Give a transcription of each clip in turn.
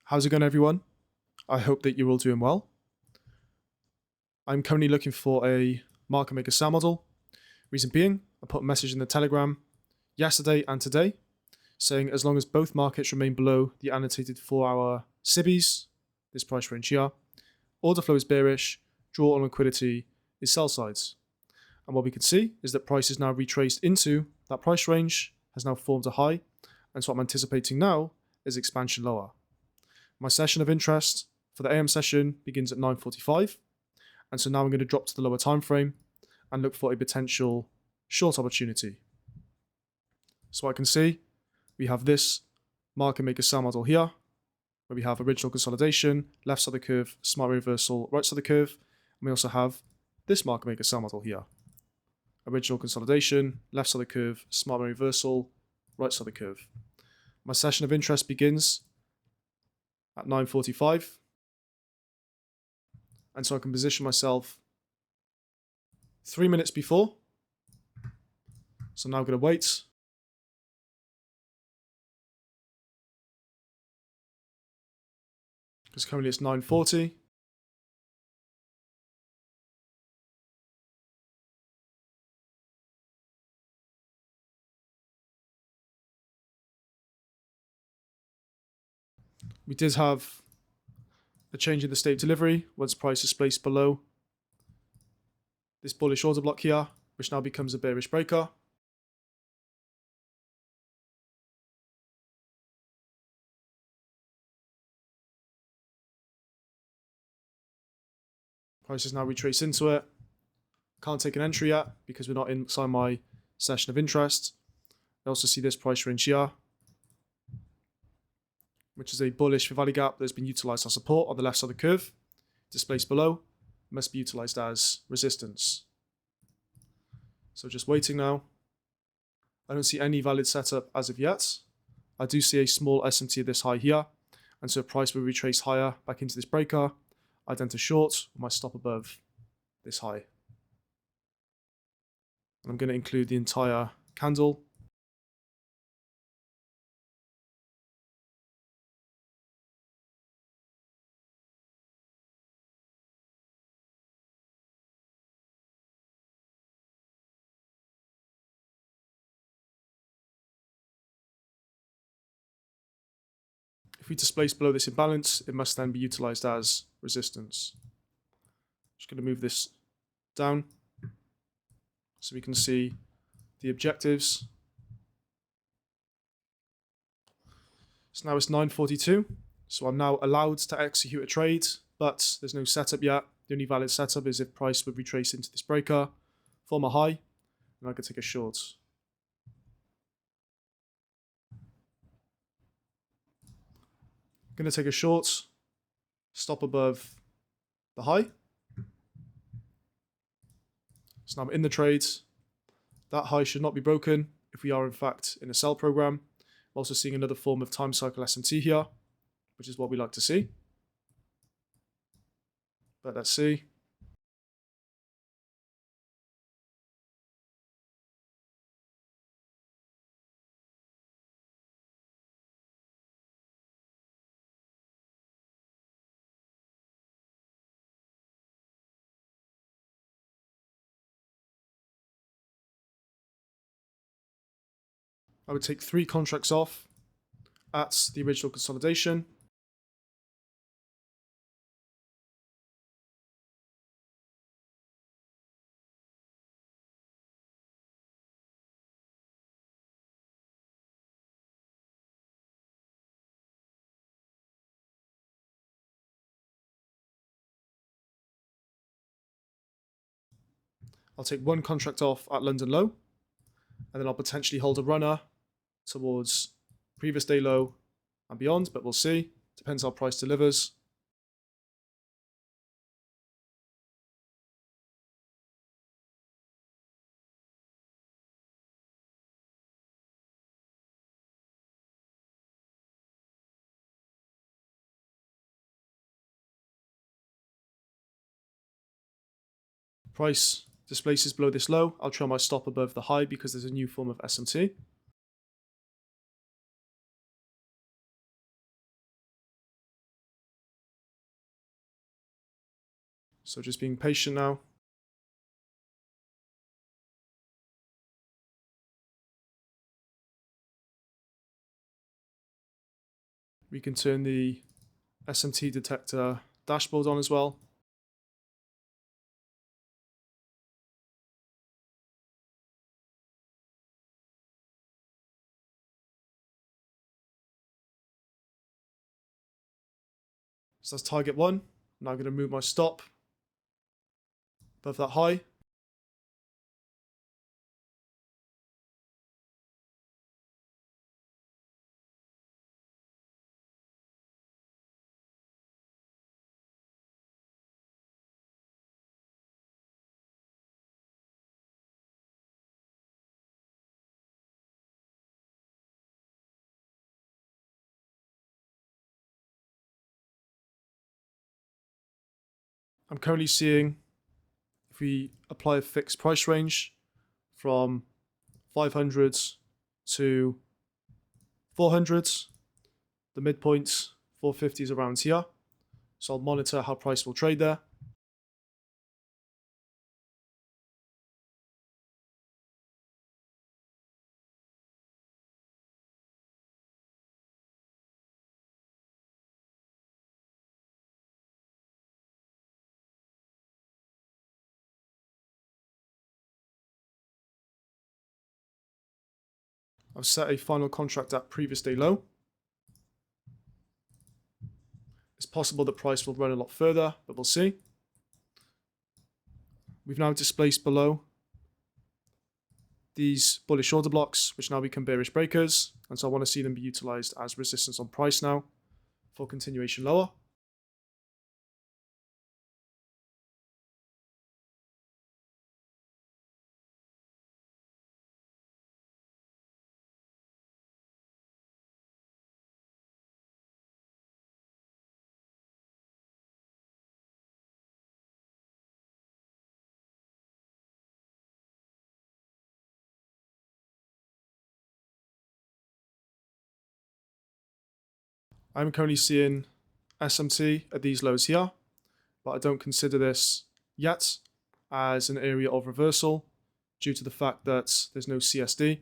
How's it going, everyone? I hope that you're all doing well. I'm currently looking for a market maker sell model. Reason being, I put a message in the Telegram yesterday and today saying as long as both markets remain below the annotated 4-hour SIBIs, this price range here, order flow is bearish, draw on liquidity is sell sides. And what we can see is that price is now retraced into that price range, has now formed a high, and so what I'm anticipating now is expansion lower. My session of interest for the AM session begins at 9:45, and so now I'm going to drop to the lower time frame and look for a potential short opportunity. So I can see we have this market maker sell model here, where we have original consolidation, left side of the curve, smart reversal, right side of the curve, and we also have this market maker sell model here. Original consolidation, left side of the curve, smart reversal, right side of the curve. My session of interest begins at 9:45, and so I can position myself 3 minutes before. So now I'm going to wait. Because currently it's 9:40. We did have a change in the state of delivery once price is placed below this bullish order block here, which now becomes a bearish breaker. Price is now retraced into it. Can't take an entry yet because we're not inside my session of interest. I also see this price range here, which is a bullish value gap that's been utilized as support on the left side of the curve. Displaced below, must be utilized as resistance. So just waiting now. I don't see any valid setup as of yet. I do see a small SMT at this high here, and so price will retrace higher back into this breaker. I'd enter short with my stop above this high. And I'm going to include the entire candle. If we displace below this imbalance, it must then be utilized as resistance. Just going to move this down so we can see the objectives. So now it's 9:42, so I'm now allowed to execute a trade, but there's no setup yet. The only valid setup is if price would retrace into this breaker, form a high, and I could take a short. I'm going to take a short, stop above the high. So now I'm in the trade. That high should not be broken if we are in fact in a sell program. I'm also seeing another form of time cycle SMT here, which is what we like to see. But let's see. I would take 3 contracts off at the original consolidation. I'll take 1 contract off at London low, and then I'll potentially hold a runner towards previous day low and beyond, but we'll see. Depends how price delivers. Price displaces below this low. I'll try my stop above the high because there's a new form of SMT. So just being patient now. We can turn the SMT detector dashboard on as well. So that's target 1. Now I'm going to move my stop above that high. I'm currently seeing, if we apply a fixed price range from 500 to 400, the midpoint 450 is around here. So I'll monitor how price will trade there. I've set a final contract at previous day low. It's possible the price will run a lot further, but we'll see. We've now displaced below these bullish order blocks, which now become bearish breakers. And so I want to see them be utilized as resistance on price now for continuation lower. I'm currently seeing SMT at these lows here, but I don't consider this yet as an area of reversal due to the fact that there's no CSD.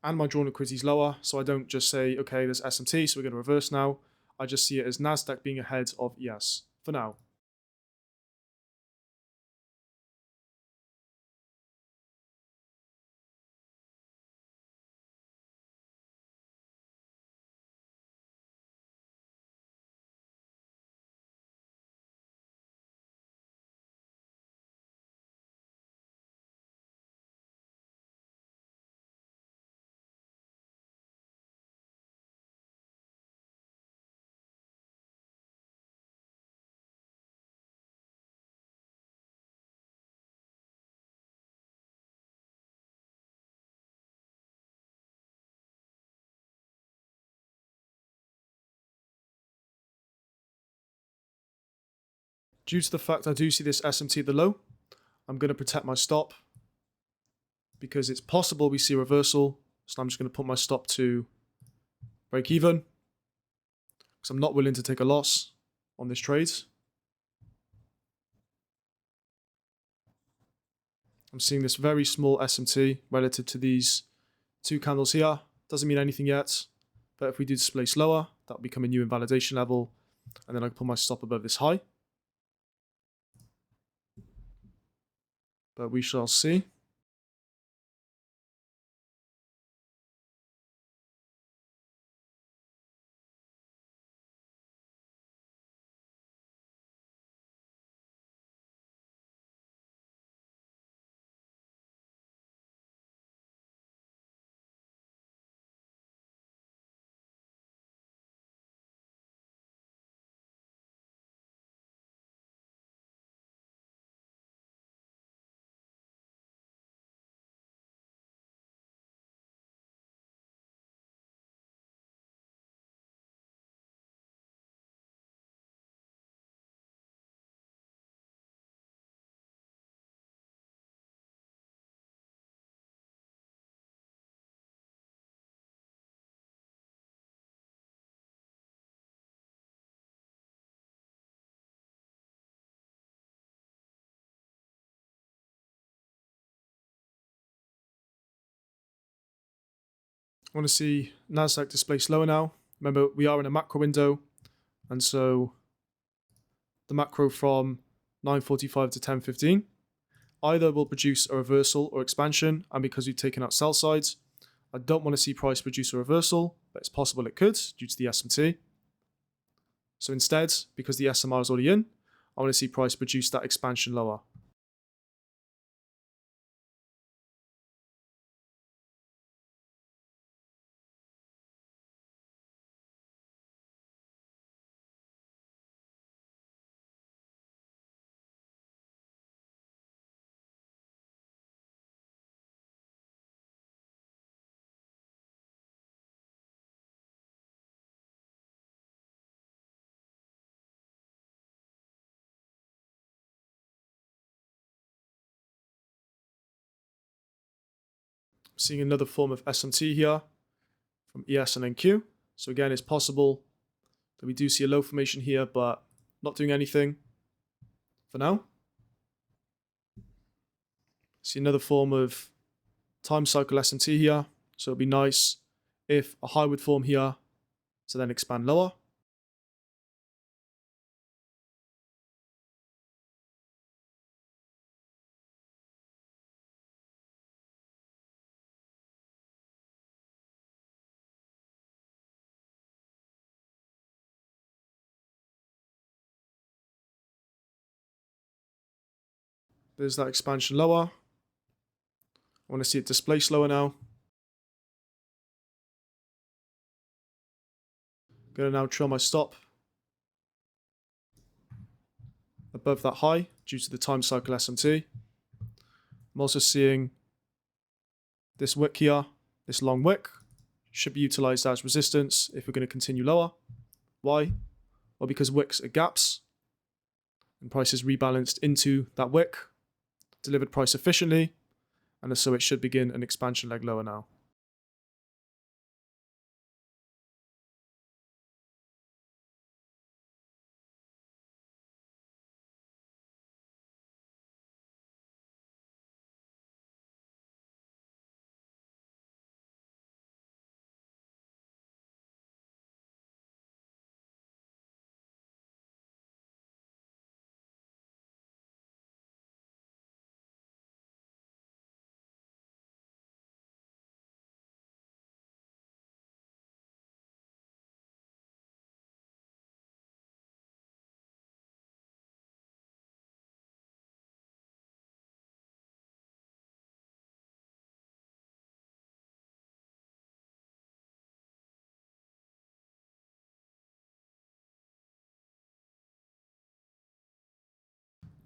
And my drawn liquidity is lower, so I don't just say, okay, there's SMT, so we're going to reverse now. I just see it as Nasdaq being ahead of ES for now. Due to the fact I do see this SMT at the low, I'm going to protect my stop because it's possible we see a reversal. So I'm just going to put my stop to break even because I'm not willing to take a loss on this trade. I'm seeing this very small SMT relative to these two candles here. Doesn't mean anything yet, but if we do displace lower, that'll become a new invalidation level, and then I can put my stop above this high. But we shall see. I want to see Nasdaq displace lower now. Remember, we are in a macro window, and so the macro from 9:45 to 10:15 either will produce a reversal or expansion, and because we've taken out sell sides, I don't want to see price produce a reversal, but it's possible it could due to the S&T. So instead, because the SMR is already in, I want to see price produce that expansion lower. Seeing another form of SMT here from ES and NQ. So again, it's possible that we do see a low formation here, but not doing anything for now. See another form of time cycle SMT here. So it'd be nice if a high would form here to then expand lower. There's that expansion lower. I want to see it displace lower now. Going to now trail my stop above that high due to the time cycle SMT. I'm also seeing this wick here, this long wick, should be utilized as resistance if we're going to continue lower. Why? Well, because wicks are gaps and price is rebalanced into that wick, delivered price efficiently, and so it should begin an expansion leg lower now.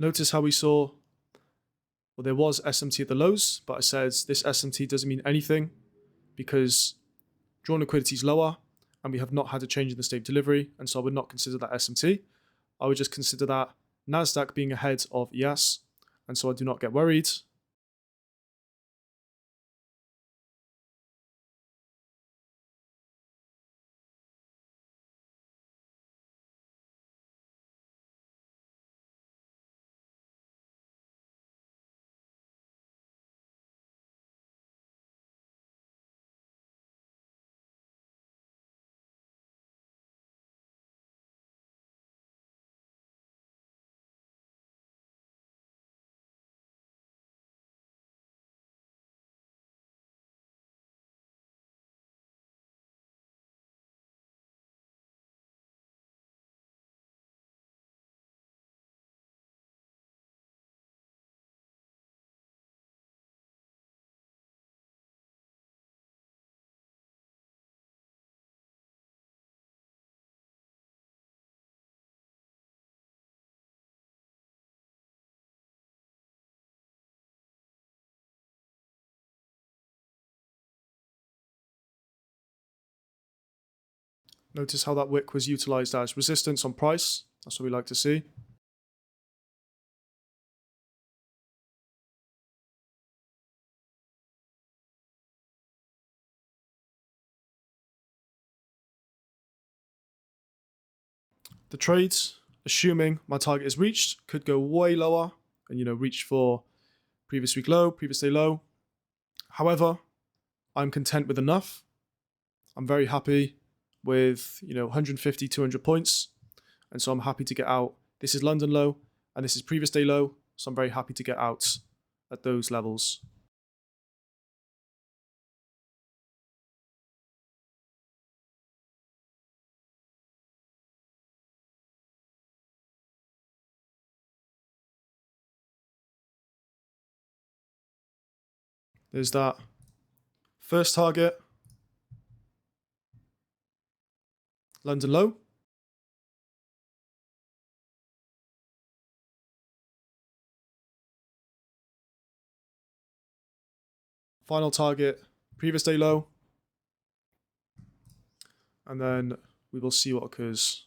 Notice how we saw, well, there was SMT at the lows, but I said this SMT doesn't mean anything because drawn liquidity is lower and we have not had a change in the state of delivery, and so I would not consider that SMT. I would just consider that Nasdaq being ahead of ES, and so I do not get worried. Notice how that wick was utilized as resistance on price. That's what we like to see. The trades, assuming my target is reached, could go way lower and reach for previous week low, previous day low. However, I'm content with enough I'm very happy with 150, 200 points, and so I'm happy to get out. This is London low, and this is previous day low, so I'm very happy to get out at those levels. There's that first target, London low. Final target, previous day low. And then we will see what occurs.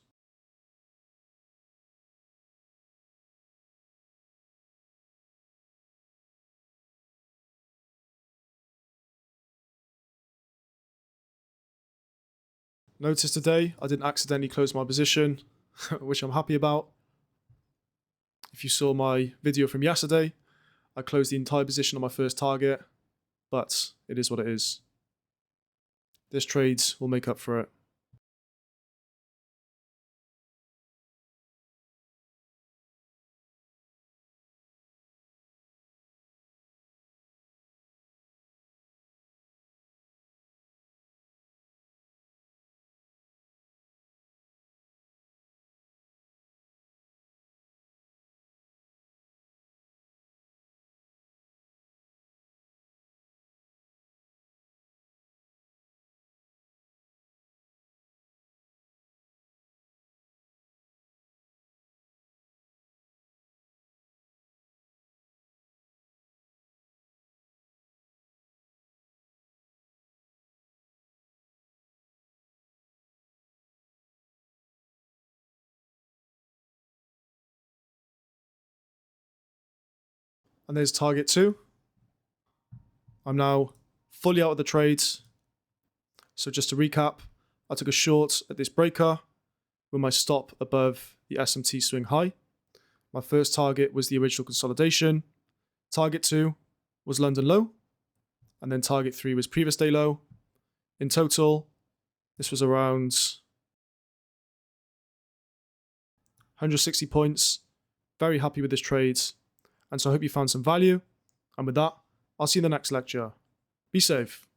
Notice today I didn't accidentally close my position, which I'm happy about. If you saw my video from yesterday, I closed the entire position on my first target, but it is what it is. This trade will make up for it. And there's target 2. I'm now fully out of the trades. So just to recap, I took a short at this breaker with my stop above the SMT swing high. My first target was the original consolidation. Target 2 was London low. And then target 3 was previous day low. In total, this was around 160 points. Very happy with this trade. And so I hope you found some value. And with that, I'll see you in the next lecture. Be safe.